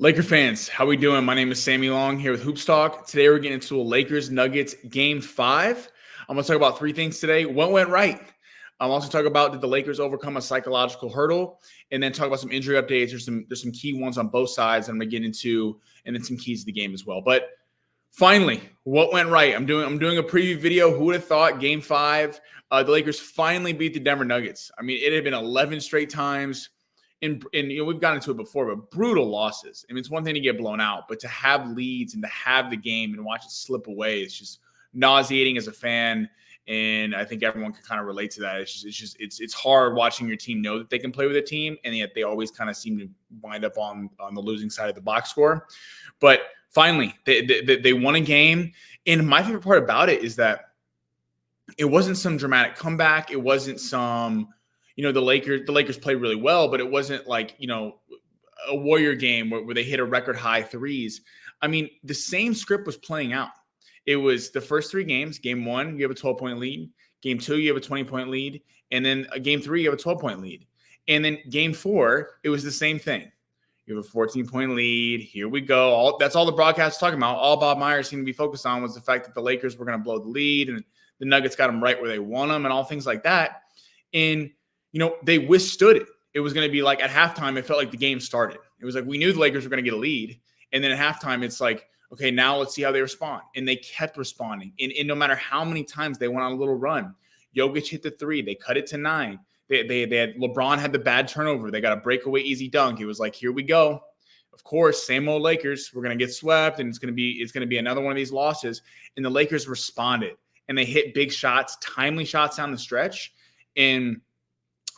Laker fans, how we doing? My name is Sammy Long here with Hoops Talk. Today we're getting into a Lakers-Nuggets Game 5. I'm going to talk about three things today. What went right? I'm also talk about did the Lakers overcome a psychological hurdle, and then talk about some injury updates. There's some key ones on both sides I'm going to get into, and then some keys to the game as well. But finally, what went right? I'm doing a preview video. Who would have thought Game 5? The Lakers finally beat the Denver Nuggets. I mean, it had been 11 straight times. And we've gotten into it before, but brutal losses. I mean, it's one thing to get blown out, but to have leads and to have the game and watch it slip away, it's just nauseating as a fan. And I think everyone can kind of relate to that. It's hard watching your team know that they can play with a team, and yet they always kind of seem to wind up on the losing side of the box score. But finally, they won a game. And my favorite part about it is that it wasn't some dramatic comeback. It wasn't some the Lakers played really well, but it wasn't like, a Warrior game where they hit a record high threes. I mean, the same script was playing out. It was the first three games. Game 1, you have a 12-point lead. Game 2, you have a 20-point lead. And then game 3, you have a 12-point lead. And then game 4, it was the same thing. You have a 14-point lead. Here we go. That's all the broadcast talking about. All Bob Myers seemed to be focused on was the fact that the Lakers were going to blow the lead and the Nuggets got them right where they want them and all things like that. And they withstood it. It was going to be like at halftime, it felt like the game started. It was like we knew the Lakers were going to get a lead. And then at halftime, it's like, okay, now let's see how they respond. And they kept responding. And no matter how many times they went on a little run, Jokic hit the 3. They cut it to 9. They had LeBron had the bad turnover. They got a breakaway easy dunk. It was like, here we go. Of course, same old Lakers. We're going to get swept, and it's going to be another one of these losses. And the Lakers responded, and they hit big shots, timely shots down the stretch. And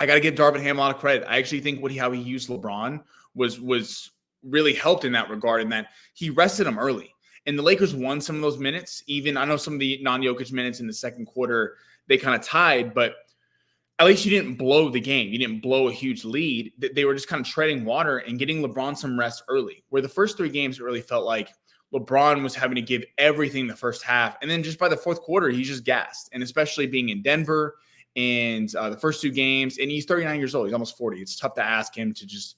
I got to give Darvin Ham a lot of credit. I actually think how he used LeBron was really helped in that regard, in that he rested him early. And the Lakers won some of those minutes. Even I know some of the non-Jokic minutes in the second quarter, they kind of tied, but at least you didn't blow the game. You didn't blow a huge lead. They were just kind of treading water and getting LeBron some rest early, where the first three games it really felt like LeBron was having to give everything the first half. And then just by the fourth quarter, he's just gassed. And especially being in Denver and the first two games, and he's 39 years old. He's almost 40. It's tough to ask him to just,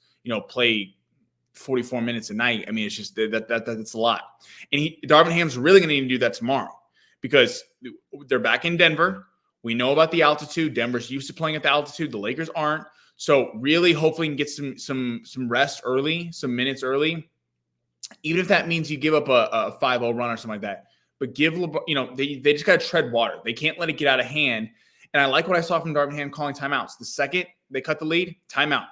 play 44 minutes a night. I mean, it's just that's a lot. And Darvin Ham's really going to need to do that tomorrow because they're back in Denver. We know about the altitude. Denver's used to playing at the altitude. The Lakers aren't. So really, hopefully, you can get some rest early, some minutes early, even if that means you give up a 5-0 run or something like that. But give LeBron, they just got to tread water. They can't let it get out of hand. And I like what I saw from Darvin Ham calling timeouts. The second they cut the lead, timeout.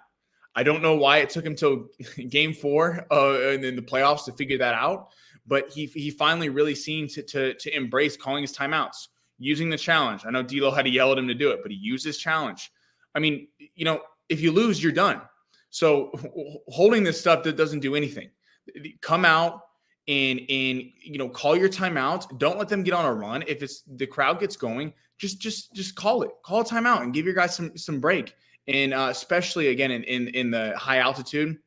I don't know why it took him till game 4 and in the playoffs to figure that out, but he finally really seemed to embrace calling his timeouts, using the challenge. I know D'Lo had to yell at him to do it, but he used his challenge. I mean, if you lose, you're done. So holding this stuff that doesn't do anything. Come out and call your timeouts. Don't let them get on a run. If it's the crowd gets going, just call it. Call a timeout and give your guys some break. And especially again in the high altitude,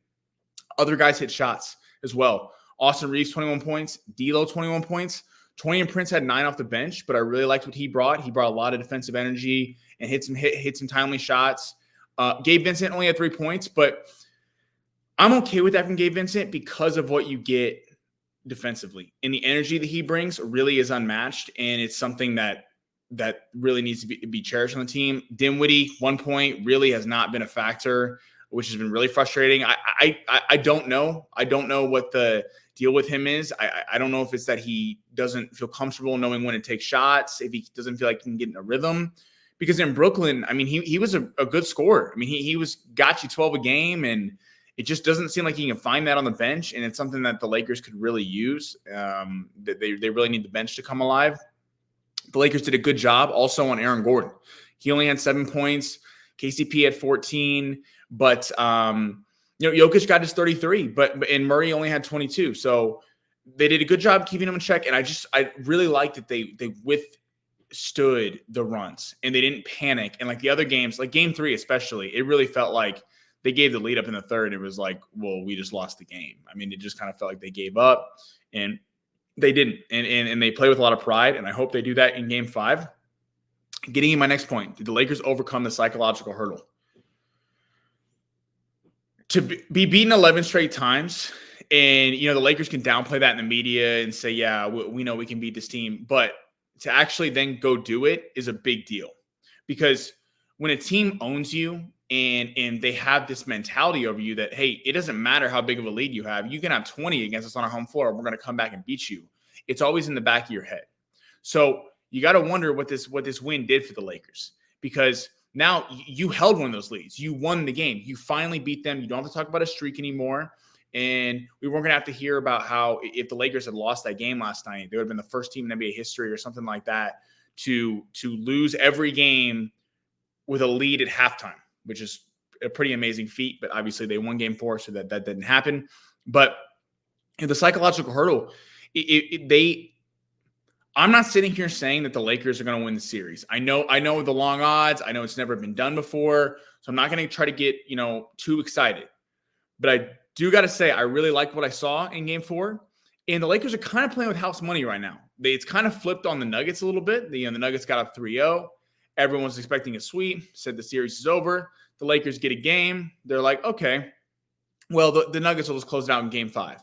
other guys hit shots as well. Austin Reeves 21 points, D'Lo 21 points. Torian Prince had 9 off the bench, but I really liked what he brought. He brought a lot of defensive energy and hit some timely shots. Gabe Vincent only had 3 points, but I'm okay with that from Gabe Vincent because of what you get defensively. And the energy that he brings really is unmatched, and it's something that really needs to be cherished on the team. Dinwiddie, 1 point, really has not been a factor, which has been really frustrating. I don't know. I don't know what the deal with him is. I don't know if it's that he doesn't feel comfortable knowing when to take shots, if he doesn't feel like he can get in a rhythm. Because in Brooklyn, I mean, he was a good scorer. I mean, he got you 12 a game, and it just doesn't seem like he can find that on the bench, and it's something that the Lakers could really use. They really need the bench to come alive. The Lakers did a good job also on Aaron Gordon. He only had 7 points. KCP had 14, but Jokic got his 33, and Murray only had 22. So they did a good job keeping him in check. And I really liked that they withstood the runs and they didn't panic. And like the other games, like game 3 especially, it really felt like they gave the lead up in the third. It was like, well, we just lost the game. I mean, it just kind of felt like they gave up, and they didn't. And they play with a lot of pride, and I hope they do that in game 5. Getting in my next point, did the Lakers overcome the psychological hurdle? To be beaten 11 straight times And, the Lakers can downplay that in the media and say, yeah, we know we can beat this team. But to actually then go do it is a big deal. Because when a team owns you and they have this mentality over you that, hey, it doesn't matter how big of a lead you have. You can have 20 against us on our home floor. We're going to come back and beat you. It's always in the back of your head. So you got to wonder what this win did for the Lakers, because now you held one of those leads. You won the game. You finally beat them. You don't have to talk about a streak anymore. And we weren't going to have to hear about how if the Lakers had lost that game last night, they would have been the first team in NBA history or something like that to lose every game with a lead at halftime, which is a pretty amazing feat. But obviously they won game 4, so that didn't happen. But the psychological hurdle, I'm not sitting here saying that the Lakers are going to win the series. I know the long odds. I know it's never been done before. So I'm not going to try to get, too excited. But I do got to say, I really liked what I saw in game 4. And the Lakers are kind of playing with house money right now. It's kind of flipped on the Nuggets a little bit. The Nuggets got up 3-0. Everyone's expecting a sweep, said the series is over. The Lakers get a game. They're like, okay, well, the Nuggets will just close it out in game 5.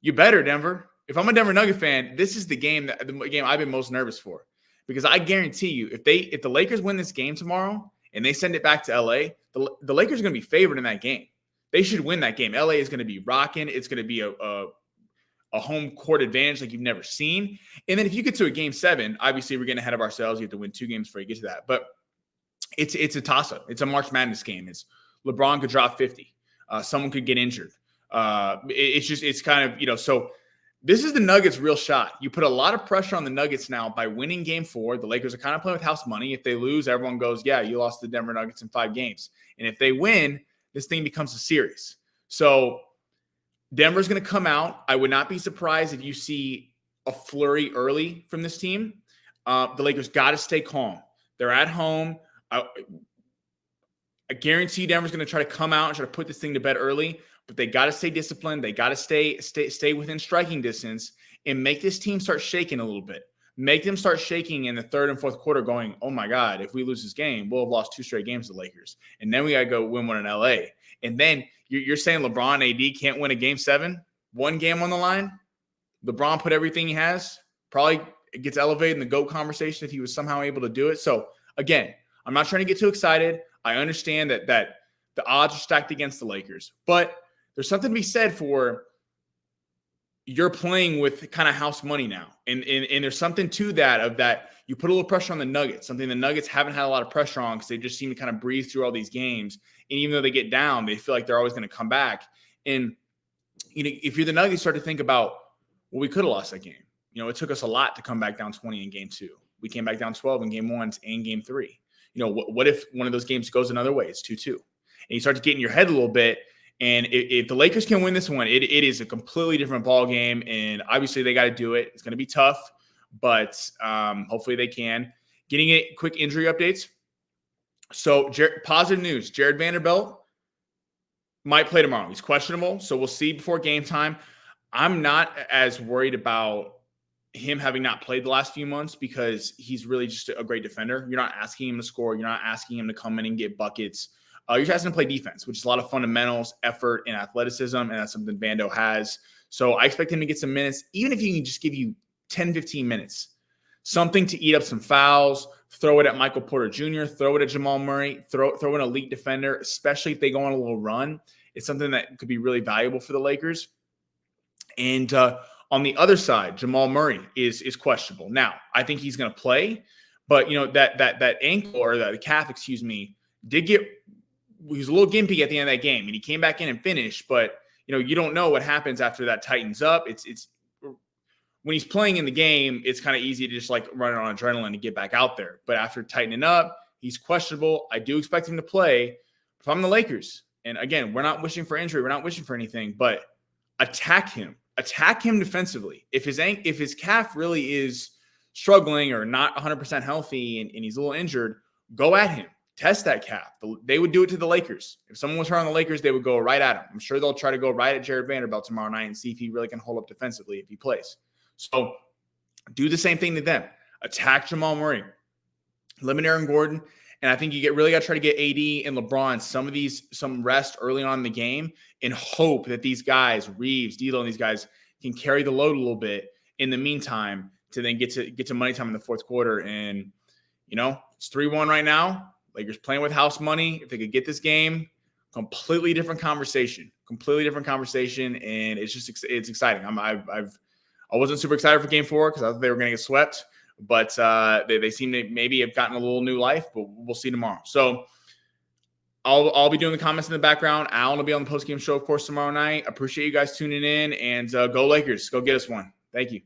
You better, Denver. If I'm a Denver Nugget fan, this is the game I've been most nervous for, because I guarantee you, if the Lakers win this game tomorrow and they send it back to LA, the Lakers are going to be favored in that game. They should win that game. LA is going to be rocking. It's going to be a home court advantage like you've never seen. And then if you get to a game 7, obviously we're getting ahead of ourselves. You have to win 2 games before you get to that. But it's a toss-up. It's a March Madness game. It's LeBron could drop 50. Someone could get injured. It's kind of, so this is the Nuggets' real shot. You put a lot of pressure on the Nuggets now by winning game 4. The Lakers are kind of playing with house money. If they lose, everyone goes, yeah, you lost the Denver Nuggets in 5 games. And if they win, this thing becomes a series. So Denver's going to come out. I would not be surprised if you see a flurry early from this team. The Lakers got to stay calm. They're at home. I guarantee Denver's going to try to come out and try to put this thing to bed early, but they got to stay disciplined. They got to stay within striking distance and make this team start shaking a little bit. Make them start shaking in the 3rd and 4th quarter going, oh my God, if we lose this game, we'll have lost 2 straight games to the Lakers. And then we got to go win one in LA. And then you're saying LeBron AD can't win a game 7, 1 game on the line? LeBron put everything he has, probably gets elevated in the GOAT conversation if he was somehow able to do it. So again, I'm not trying to get too excited. I understand that the odds are stacked against the Lakers, but there's something to be said for you're playing with kind of house money now. And there's something to that, of that you put a little pressure on the Nuggets, something the Nuggets haven't had a lot of pressure on because they just seem to kind of breeze through all these games. And even though they get down, they feel like they're always going to come back. And, if you're the Nuggets, start to think about, well, we could have lost that game. It took us a lot to come back down 20 in game 2. We came back down 12 in game 1 and game 3. What if one of those games goes another way? It's 2-2. And you start to get in your head a little bit. And if the Lakers can win this one, it is a completely different ball game. And obviously they got to do it. It's going to be tough, but hopefully they can. Getting a quick injury updates. So positive news, Jared Vanderbilt might play tomorrow. He's questionable, so we'll see before game time. I'm not as worried about him having not played the last few months because he's really just a great defender. You're not asking him to score. You're not asking him to come in and get buckets. You're just asking him to play defense, which is a lot of fundamentals, effort, and athleticism, and that's something Vando has. So I expect him to get some minutes, even if he can just give you 10, 15 minutes. Something to eat up some fouls, throw it at Michael Porter Jr., throw it at Jamal Murray, throw an elite defender, especially if they go on a little run. It's something that could be really valuable for the Lakers. And on the other side, Jamal Murray is questionable. Now, I think he's going to play, but that ankle or the calf, did get – he was a little gimpy at the end of that game, and he came back in and finished. But you don't know what happens after that tightens up. It's when he's playing in the game, it's kind of easy to just like run it on adrenaline and get back out there. But after tightening up, he's questionable. I do expect him to play. If I'm the Lakers, and again, we're not wishing for injury, we're not wishing for anything, but attack him defensively. If his calf really is struggling or not 100% healthy and he's a little injured, go at him. Test that calf. They would do it to the Lakers. If someone was hurt on the Lakers, they would go right at him. I'm sure they'll try to go right at Jared Vanderbilt tomorrow night and see if he really can hold up defensively if he plays. So do the same thing to them. Attack Jamal Murray. Limit Aaron Gordon. And I think you really got to try to get AD and LeBron some rest early on in the game and hope that these guys, Reeves, D'Lo, and these guys can carry the load a little bit in the meantime to then get to money time in the fourth quarter. And, it's 3-1 right now. Lakers playing with house money. If they could get this game, completely different conversation. And it's exciting. I wasn't super excited for game 4 because I thought they were going to get swept, but they seem to maybe have gotten a little new life, but we'll see tomorrow. So I'll be doing the comments in the background. Alan will be on the postgame show, of course, tomorrow night. Appreciate you guys tuning in, and go Lakers. Go get us one. Thank you.